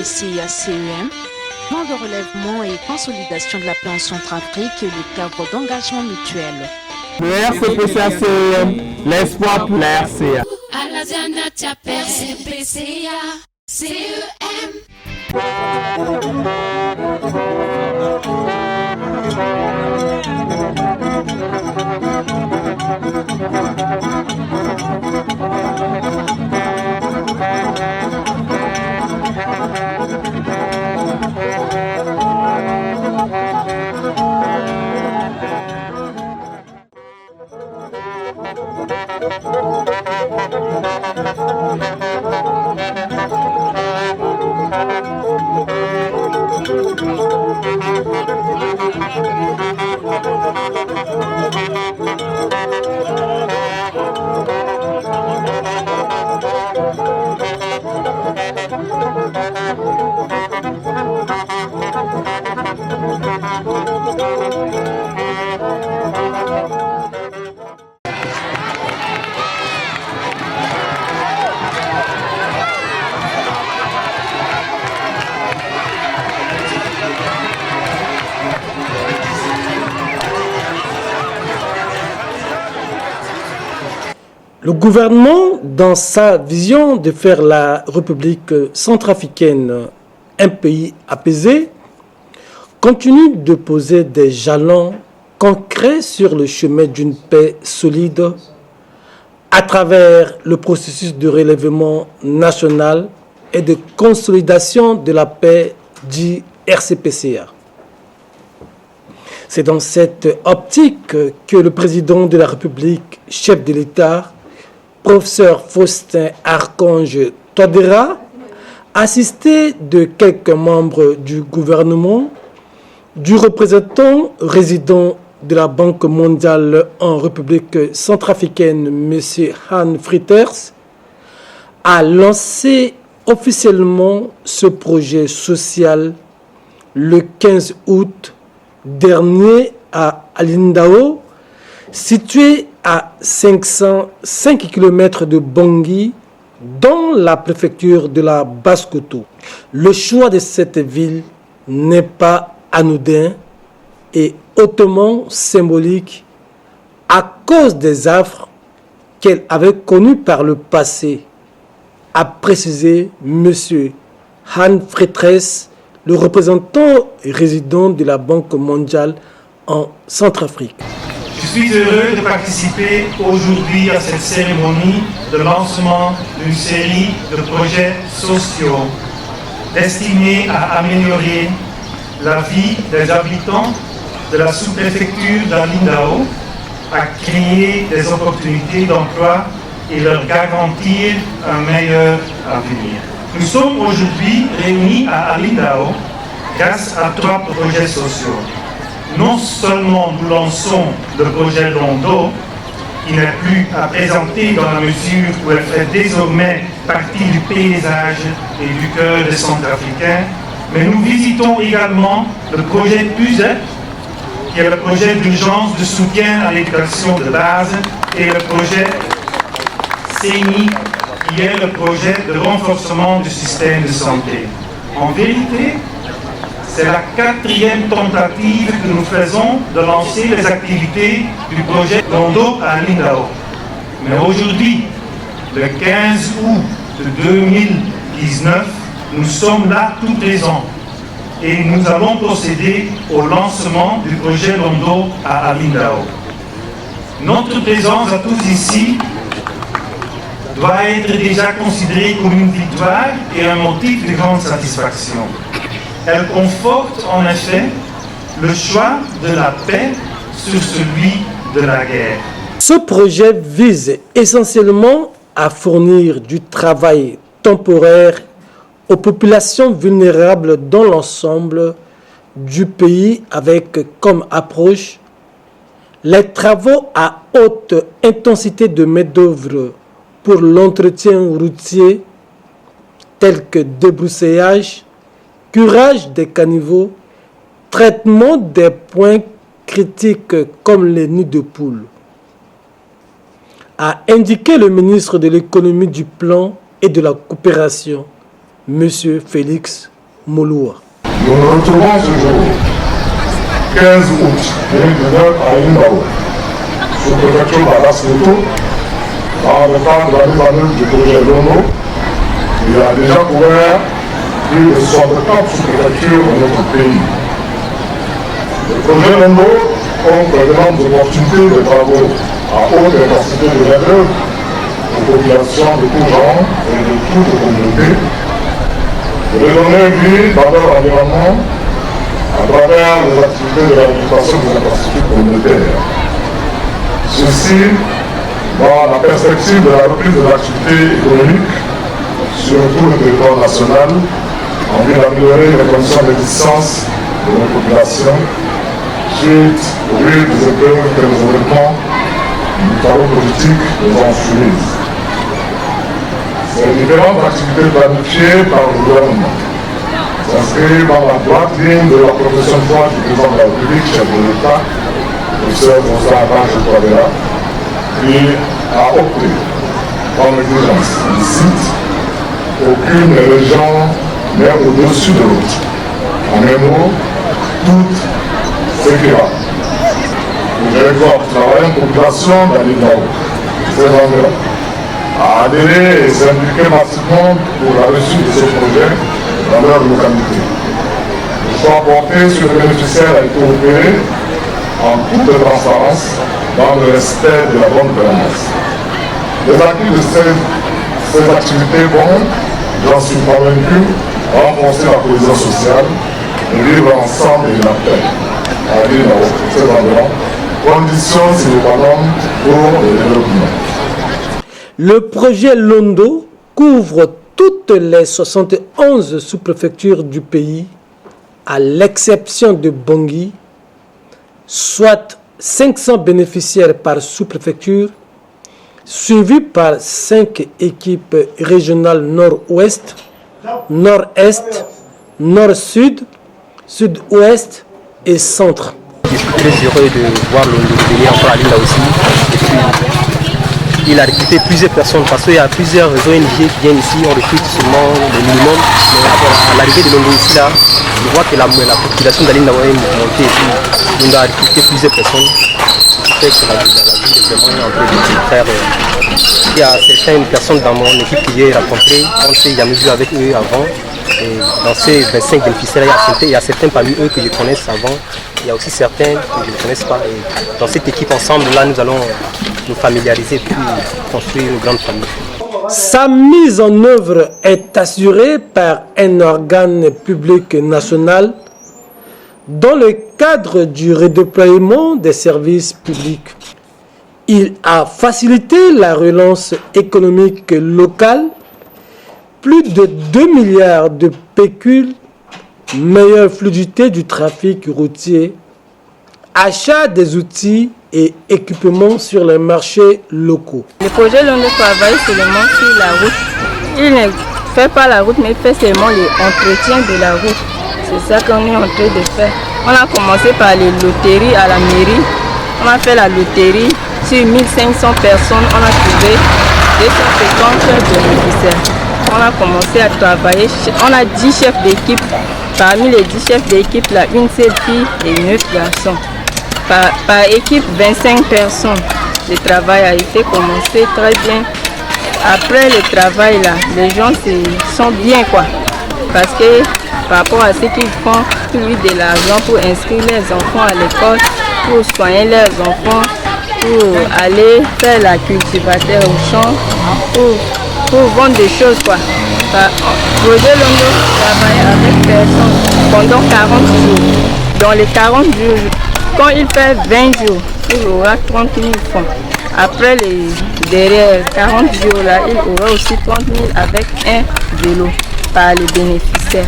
RCPCA-CEM, plan de relèvement et consolidation de la paix en Centrafrique et le cadre d'engagement mutuel. Le RCPCA-CEM, l'espoir pour la RCA. Le gouvernement, dans sa vision de faire la République centrafricaine un pays apaisé, continue de poser des jalons concrets sur le chemin d'une paix solide à travers le processus de relèvement national et de consolidation de la paix dit RCPCA. C'est dans cette optique que le président de la République, chef de l'État, professeur Faustin Archange Touadéra, assisté de quelques membres du gouvernement, du représentant résident de la Banque mondiale en République centrafricaine, M. Han Fritters, a lancé officiellement ce projet social le 15 août dernier à Alindao, situé à 505 km de Bangui, dans la préfecture de la Basse-Kotto. Le choix de cette ville n'est pas anodin et hautement symbolique à cause des affres qu'elle avait connues par le passé, a précisé M. Han Fritters, le représentant résident de la Banque mondiale en Centrafrique. Je suis heureux de participer aujourd'hui à cette cérémonie de lancement d'une série de projets sociaux destinés à améliorer la vie des habitants de la sous-préfecture d'Alindao, à créer des opportunités d'emploi et leur garantir un meilleur avenir. Nous sommes aujourd'hui réunis à Alindao grâce à 3 projets sociaux. Non seulement nous lançons le projet Londo, qui n'est plus à présenter dans la mesure où elle fait désormais partie du paysage et du cœur des Centrafricains, mais nous visitons également le projet USEP, qui est le projet d'urgence de soutien à l'éducation de base, et le projet CENI, qui est le projet de renforcement du système de santé. En vérité, c'est la 4e tentative que nous faisons de lancer les activités du projet Londo à Alindao. Mais aujourd'hui, le 15 août de 2019, nous sommes là tous présents et nous allons procéder au lancement du projet Londo à Alindao. Notre présence à tous ici doit être déjà considérée comme une victoire et un motif de grande satisfaction. Elle conforte en effet le choix de la paix sur celui de la guerre. Ce projet vise essentiellement à fournir du travail temporaire aux populations vulnérables dans l'ensemble du pays avec comme approche les travaux à haute intensité de main-d'œuvre pour l'entretien routier tels que débroussaillage, curage des caniveaux, traitement des points critiques comme les nids de poules, a indiqué le ministre de l'économie, du plan et de la coopération, M. Félix Moloua. Nous nous retrouvons ce jour, 15 août 2019 à Indao, sous préfecture Balas Moto, dans le cadre de la mise en œuvre du projet Londo. Il a déjà couvert plus de 64 sous-préfectures dans notre pays. Le projet Londo offre d'énormes opportunités de travaux à haute intensité de main-d'œuvre aux populations de tout genre et de toutes les communautés, de les donner vie dans leur environnement à travers les activités de l'administration des infrastructures communautaires. Ceci dans la perspective de la reprise de l'activité économique sur tout le territoire national en vue d'améliorer les conditions d'existence de nos populations suite au vu des épreuves que les événements du travaux politique nous ont soumises. Ces différentes activités planifiées par le gouvernement s'inscrivent dans la droite ligne de la profession de foi du président de la République, chef de l'État, le professeur François Archange Touadéra, qui a opté comme exigence, il cite, aucune région n'est au-dessus de l'autre. En un mot, tout s'équilibre. J'exhorte la moyenne population d'aller dans ces environs à adhérer et s'impliquer massivement pour la réussite de ce projet dans leur localité. Le choix porté sur les bénéficiaires a été opéré en toute transparence dans le respect de la bonne gouvernance. Les acquis de ces activités vont, j'en suis convaincu, renforcer la cohésion sociale et vivre ensemble et la paix à vivre dans ces environs, conditions sine qua non pour le développement. Le projet Londo couvre toutes les 71 sous-préfectures du pays, à l'exception de Bangui, soit 500 bénéficiaires par sous-préfecture, suivi par 5 équipes régionales nord-ouest, nord-est, nord-sud, sud-ouest et centre. Je suis très heureux de voir Londo venir encore à Linda aussi. Et puis, il a recruté plusieurs personnes parce qu'il y a plusieurs ONG qui viennent ici, on recrute seulement le minimum. Mais à l'arrivée de Londo ici, là, je vois que la population d'Alinda est montée ici. Londo a recruté plusieurs personnes. Ce qui fait que la ville est vraiment en train de se faire. Il y a certaines personnes dans mon équipe que j'ai rencontrées, on s'est jamais vu avec eux avant. Et dans ces 25 bénéficiaires, il y a certains parmi eux que je connais avant. Il y a aussi certains que je ne connais pas. Et dans cette équipe ensemble, là, nous allons nous familiariser puis construire une grande famille. Sa mise en œuvre est assurée par un organe public national dans le cadre du redéploiement des services publics. Il a facilité la relance économique locale, plus de 2 milliards de pécules, meilleure fluidité du trafic routier, achat des outils et équipements sur les marchés locaux. Le projet Londo travaille seulement sur la route. Il ne fait pas la route, mais il fait seulement l'entretien de la route. C'est ça qu'on est en train de faire. On a commencé par les loteries à la mairie. On a fait la loterie. Sur 1500 personnes, on a trouvé 250 bénéficiaires. On a commencé à travailler. On a 10 chefs d'équipe. Parmi les 10 chefs d'équipe, là, une seule fille et 9 garçons. Par équipe, 25 personnes. Le travail a été commencé très bien. Après le travail, là, les gens sont bien, quoi. Parce que par rapport à ce qu'ils font, trouver de l'argent pour inscrire les enfants à l'école, pour soigner leurs enfants, pour aller faire la cultivateur au champ, pour vendre des choses, quoi. Projet Londo travaille avec personnes pendant 40 jours. Dans les 40 jours, quand il fait 20 jours, il aura 30 000 francs. Après derrière 40 jours, là, il aura aussi 30 000 avec un vélo par les bénéficiaires.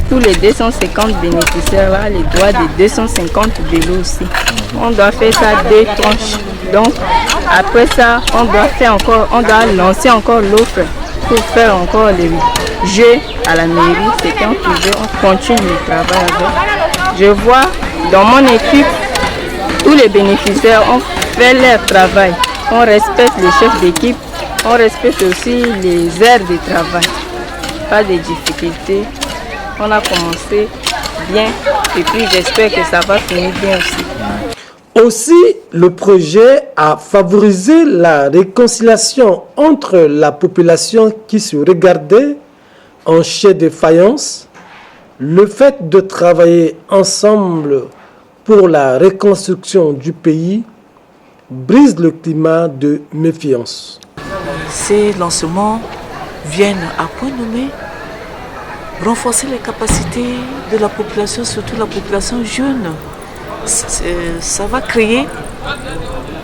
Tous les 250 bénéficiaires là, les droits de 250 vélos aussi. On doit faire ça 2 tranches. Donc après ça, on doit lancer encore l'offre pour faire encore les jeux à la mairie. C'est un projet, on continue le travail avec. Je vois dans mon équipe, tous les bénéficiaires ont fait leur travail. On respecte les chefs d'équipe, on respecte aussi les heures de travail. Pas de difficultés. On a commencé bien et puis j'espère que ça va finir bien aussi. Aussi, le projet a favorisé la réconciliation entre la population qui se regardait en chair de faïence. Le fait de travailler ensemble pour la reconstruction du pays brise le climat de méfiance. Ces lancements viennent à point nommé renforcer les capacités de la population, surtout la population jeune. Ça va créer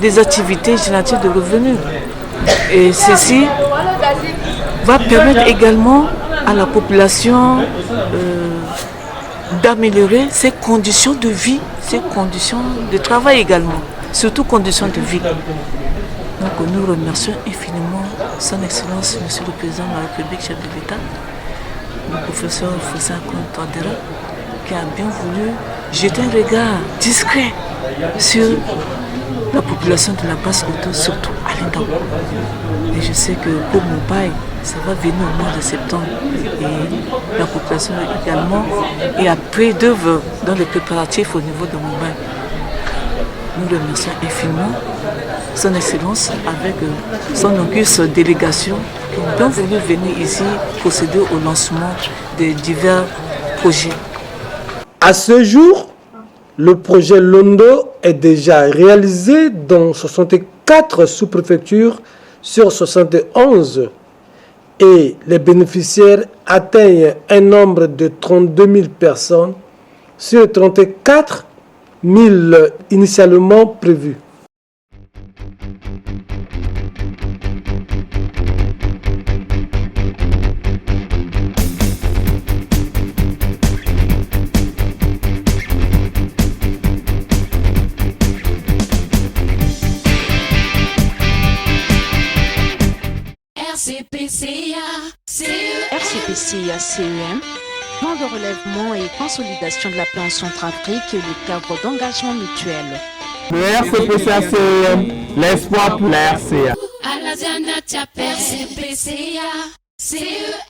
des activités génératives de revenus. Et ceci va permettre également à la population d'améliorer ses conditions de vie, ses conditions de travail également, surtout conditions de vie. Donc nous remercions infiniment Son Excellence, Monsieur le Président de la République, chef de l'État, le professeur Faustin Archange Touadéra, qui a bien voulu jeter un regard discret sur la population de la Basse-Kotto, surtout à l'Indao. Et je sais que pour Mumbai, ça va venir au mois de septembre. Et la population également est à pied d'œuvre dans les préparatifs au niveau de Mumbai. Nous remercions infiniment Son Excellence avec son auguste délégation qui ont bien voulu venir ici procéder au lancement des divers projets. À ce jour, le projet Londo est déjà réalisé dans 64 sous-préfectures sur 71 et les bénéficiaires atteignent un nombre de 32 000 personnes sur 34 000 initialement prévus. RCPCA CEM, plan de relèvement et consolidation de la paix en Centrafrique et le cadre d'engagement mutuel. Le RCPCA CEM, l'espoir pour la RCA. RCPCA CEM.